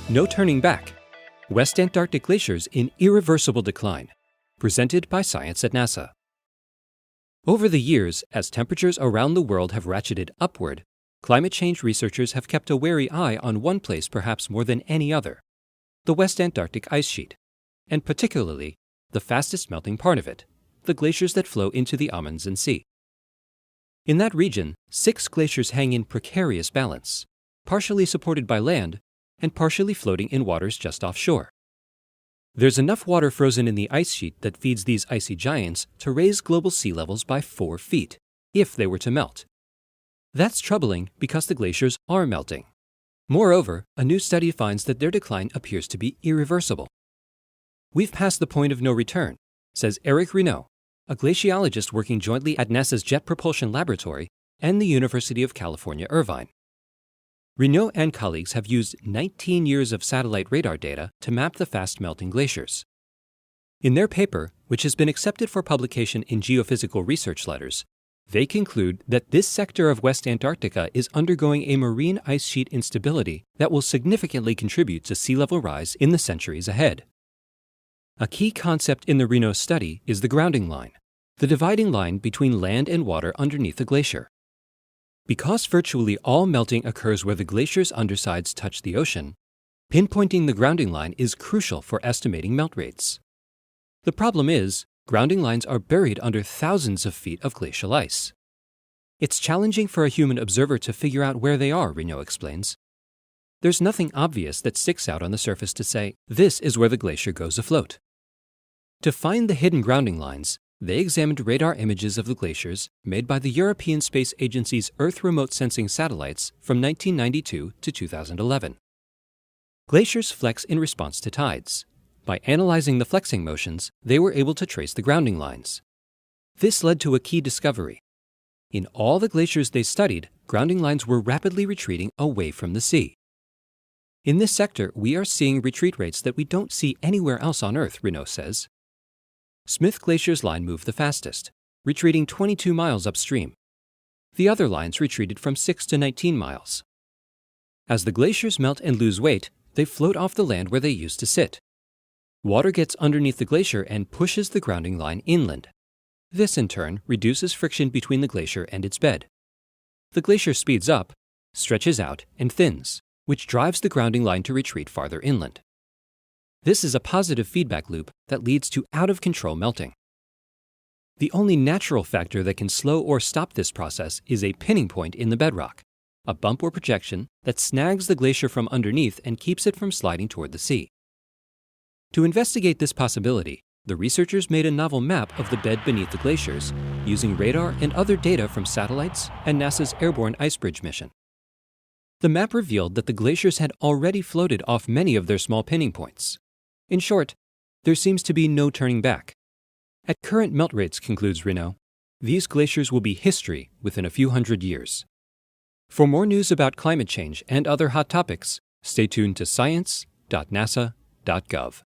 No Turning Back, West Antarctic Glaciers in Irreversible Decline, presented by Science at NASA. Over the years, as temperatures around the world have ratcheted upward, climate change researchers have kept a wary eye on one place perhaps more than any other, the West Antarctic ice sheet, and particularly the fastest melting part of it, the glaciers that flow into the Amundsen Sea. In that region, 6 glaciers hang in precarious balance, partially supported by land and partially floating in waters just offshore. There's enough water frozen in the ice sheet that feeds these icy giants to raise global sea levels by 4 feet, if they were to melt. That's troubling because the glaciers are melting. Moreover, a new study finds that their decline appears to be irreversible. We've passed the point of no return, says Eric Renaud, a glaciologist working jointly at NASA's Jet Propulsion Laboratory and the University of California, Irvine. Renaud and colleagues have used 19 years of satellite radar data to map the fast-melting glaciers. In their paper, which has been accepted for publication in geophysical research letters, they conclude that this sector of West Antarctica is undergoing a marine ice sheet instability that will significantly contribute to sea level rise in the centuries ahead. A key concept in the Renaud study is the grounding line, the dividing line between land and water underneath the glacier. Because virtually all melting occurs where the glacier's undersides touch the ocean, pinpointing the grounding line is crucial for estimating melt rates. The problem is, grounding lines are buried under thousands of feet of glacial ice. It's challenging for a human observer to figure out where they are, Renaud explains. There's nothing obvious that sticks out on the surface to say, this is where the glacier goes afloat. To find the hidden grounding lines, they examined radar images of the glaciers made by the European Space Agency's Earth remote sensing satellites from 1992 to 2011. Glaciers flex in response to tides. By analyzing the flexing motions, they were able to trace the grounding lines. This led to a key discovery. In all the glaciers they studied, grounding lines were rapidly retreating away from the sea. In this sector, we are seeing retreat rates that we don't see anywhere else on Earth, Renaud says. Smith Glacier's line moved the fastest, retreating 22 miles upstream. The other lines retreated from 6 to 19 miles. As the glaciers melt and lose weight, they float off the land where they used to sit. Water gets underneath the glacier and pushes the grounding line inland. This, in turn, reduces friction between the glacier and its bed. The glacier speeds up, stretches out, and thins, which drives the grounding line to retreat farther inland. This is a positive feedback loop that leads to out-of-control melting. The only natural factor that can slow or stop this process is a pinning point in the bedrock, a bump or projection that snags the glacier from underneath and keeps it from sliding toward the sea. To investigate this possibility, the researchers made a novel map of the bed beneath the glaciers using radar and other data from satellites and NASA's Airborne Ice Bridge mission. The map revealed that the glaciers had already floated off many of their small pinning points. In short, there seems to be no turning back. At current melt rates, concludes Renaud, these glaciers will be history within a few hundred years. For more news about climate change and other hot topics, stay tuned to science.nasa.gov.